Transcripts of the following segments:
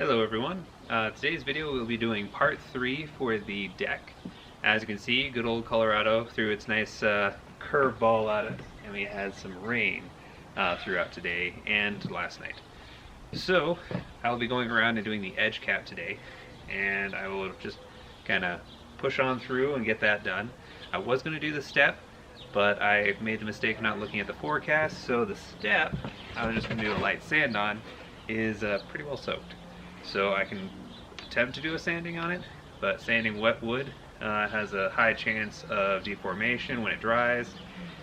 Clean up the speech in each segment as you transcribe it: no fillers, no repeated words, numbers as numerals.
Hello everyone. Today's video we'll be doing part 3 for the deck. As you can see, good old Colorado threw its nice curve ball at us, and we had some rain throughout today and last night. So I'll be going around and doing the edge cap today, and I will just kind of push on through and get that done. I was going to do the step, but I made the mistake of not looking at the forecast, so the step I was just going to do a light sand on is pretty well soaked. So I can attempt to do a sanding on it, but sanding wet wood has a high chance of deformation when it dries,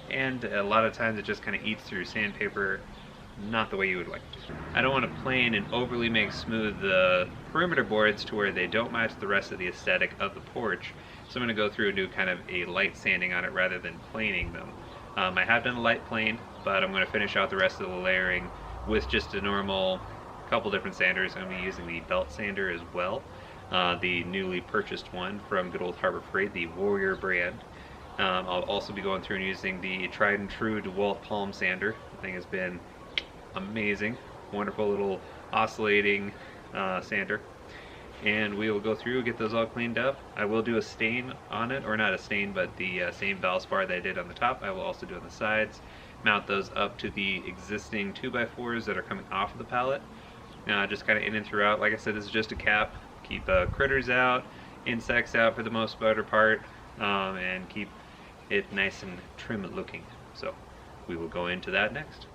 and a lot of times it just kind of eats through sandpaper, not the way you would like to. I don't want to plane and overly make smooth the perimeter boards to where they don't match the rest of the aesthetic of the porch, so I'm going to go through and do kind of a light sanding on it rather than planing them. I have done a light plane, but I'm going to finish out the rest of the layering with just a normal couple different sanders. I'm going to be using the belt sander as well, the newly purchased one from good old Harbor Freight, the Warrior brand. I'll also be going through and using the tried and true DeWalt palm sander. The thing has been amazing, wonderful little oscillating sander, and we will go through, get those all cleaned up. I will do a stain on it, or not a stain, but the same valspar that I did on the top I will also do on the sides. Mount those up to the existing 2x4s that are coming off of the pallet. Just kind of in and throughout. Like I said, this is just a cap. Keep critters out, insects out for the most part, and keep it nice and trim looking. So we will go into that next.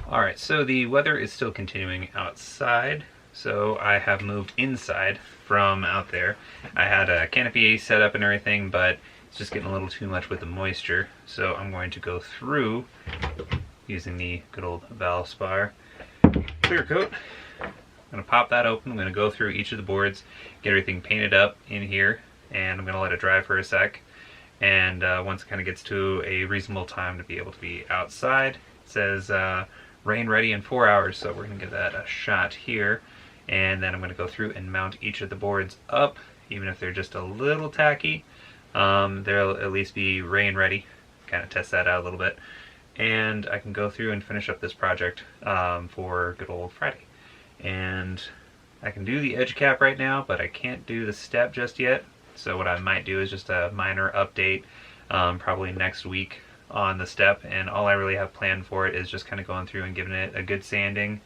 Alright, so the weather is still continuing outside, so I have moved inside from out there. I had a canopy set up and everything, but it's just getting a little too much with the moisture, so I'm going to go through using the good old Valspar clear coat. I'm going to pop that open. I'm going to go through each of the boards, get everything painted up in here, and I'm going to let it dry for a sec. And once it kind of gets to a reasonable time to be able to be outside, it says rain ready in 4 hours, so we're going to give that a shot here. And then I'm going to go through and mount each of the boards up, even if they're just a little tacky. They'll at least be rain ready. Kind of test that out a little bit. And I can go through and finish up this project for good old Friday. And I can do the edge cap right now, but I can't do the step just yet. So what I might do is just a minor update, probably next week, on the step, and all I really have planned for it is just kind of going through and giving it a good sanding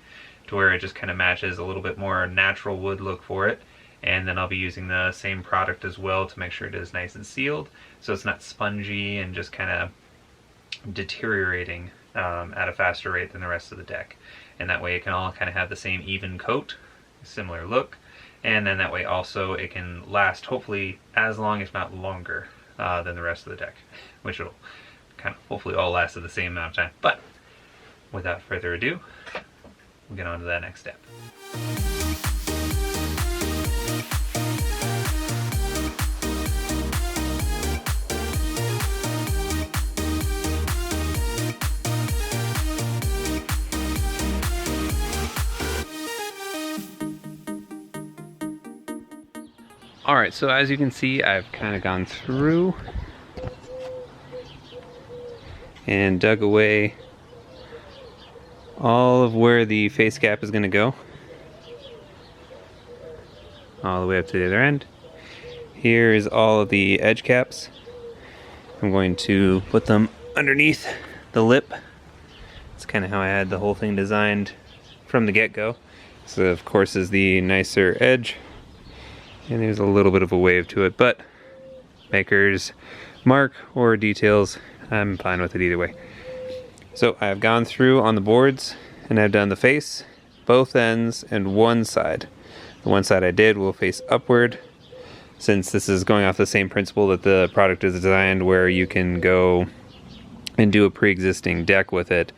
to where it just kind of matches a little bit more natural wood look for it. And then I'll be using the same product as well to make sure it is nice and sealed, so it's not spongy and just kind of deteriorating at a faster rate than the rest of the deck. And that way it can all kind of have the same even coat, similar look, and then that way also it can last hopefully as long, if not longer, than the rest of the deck, which will kind of hopefully all last at the same amount of time. But without further ado, we'll get on to that next step. Alright, so as you can see, I've kind of gone through and dug away all of where the face cap is going to go, all the way up to the other end. Here is all of the edge caps. I'm going to put them underneath the lip. It's kind of how I had the whole thing designed from the get-go. This of course is the nicer edge, and there's a little bit of a wave to it, but maker's mark or details, I'm fine with it either way. So I've gone through on the boards and I've done the face, both ends, and one side. The one side I did will face upward, since this is going off the same principle that the product is designed, where you can go and do a pre-existing deck with it.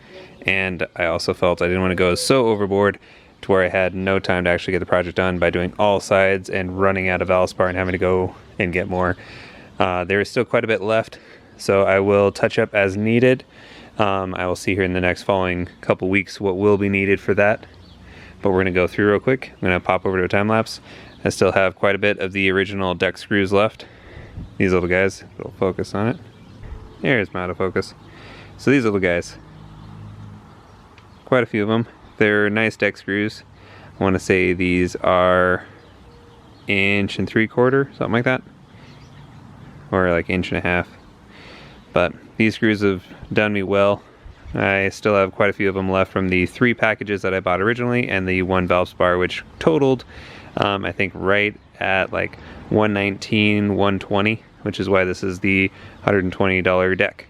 And I also felt I didn't want to go so overboard to where I had no time to actually get the project done by doing all sides and running out of Valspar and having to go and get more. There is still quite a bit left, so I will touch up as needed. I will see here in the next following couple weeks what will be needed for that. But we're going to go through real quick. I'm going to pop over to a time lapse. I still have quite a bit of the original deck screws left. These little guys, it'll focus on it. There's my autofocus. So these little guys, quite a few of them. They're nice deck screws. I want to say these are 1 3/4 inches, something like that. Or like 1.5 inches. But these screws have done me well. I still have quite a few of them left from the 3 packages that I bought originally and the 1 Valspar, which totaled I think right at like $119, $120, which is why this is the $120 deck.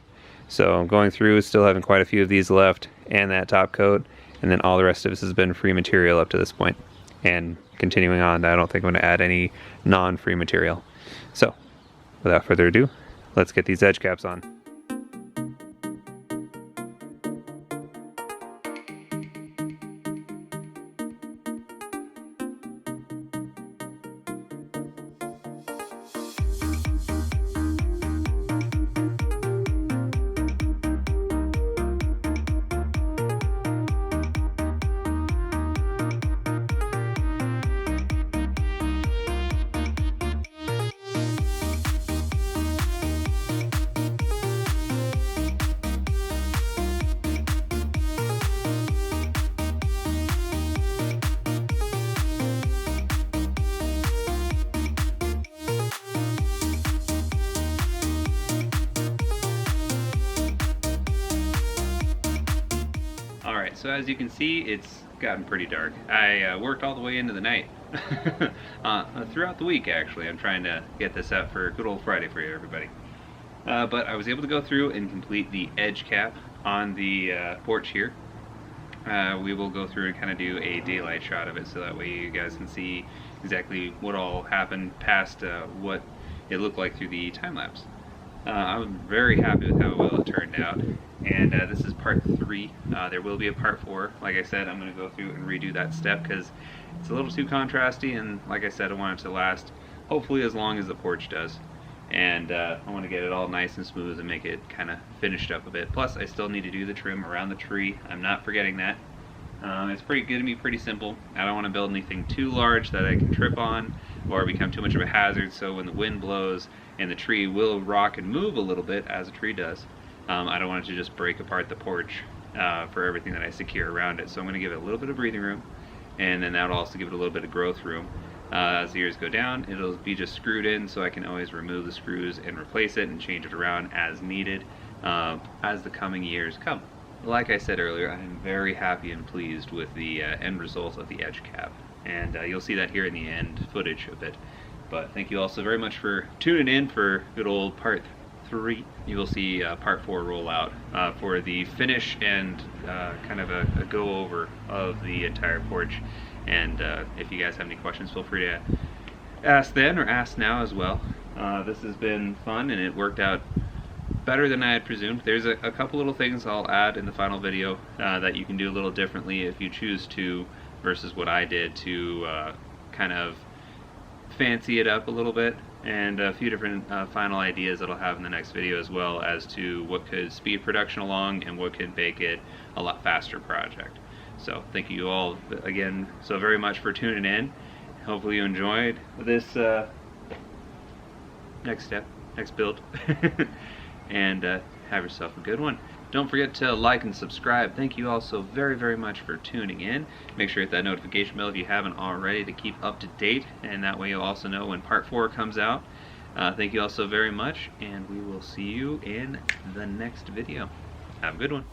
So going through, still having quite a few of these left, and that top coat, and then all the rest of this has been free material up to this point. And continuing on, I don't think I'm going to add any non-free material. So without further ado, let's get these edge caps on. Alright, so as you can see, it's gotten pretty dark. I worked all the way into the night. Throughout the week, actually. I'm trying to get this out for good old Friday for you, everybody. But I was able to go through and complete the edge cap on the porch here. We will go through and kind of do a daylight shot of it, so that way you guys can see exactly what all happened past what it looked like through the time lapse. I'm very happy with how well it turned out, and this is part 3. There will be a part 4. Like I said, I'm going to go through and redo that step because it's a little too contrasty, and like I said, I want it to last hopefully as long as the porch does. And I want to get it all nice and smooth and make it kind of finished up a bit. Plus, I still need to do the trim around the tree. I'm not forgetting that. It's going to be pretty simple. I don't want to build anything too large that I can trip on or become too much of a hazard, so when the wind blows and the tree will rock and move a little bit, as a tree does, I don't want it to just break apart the porch for everything that I secure around it. So I'm going to give it a little bit of breathing room, and then that will also give it a little bit of growth room. As the years go down, it'll be just screwed in, so I can always remove the screws and replace it and change it around as needed as the coming years come. Like I said earlier, I'm very happy and pleased with the end result of the edge cap, and you'll see that here in the end footage a bit. But thank you all so very much for tuning in for good old part 3. You will see part 4 roll out for the finish and kind of a go over of the entire porch. And if you guys have any questions, feel free to ask then or ask now as well. This has been fun, and it worked out better than I had presumed. There's a couple little things I'll add in the final video that you can do a little differently if you choose to, versus what I did to kind of fancy it up a little bit, and a few different final ideas that I'll have in the next video, as well as to what could speed production along and what could make it a lot faster project. So thank you all again so very much for tuning in. Hopefully you enjoyed this next build. And have yourself a good one. Don't forget to like and subscribe. Thank you all so very, very much for tuning in. Make sure to hit that notification bell if you haven't already to keep up to date, and that way you'll also know when part 4 comes out. Thank you all so very much, and we will see you in the next video. Have a good one.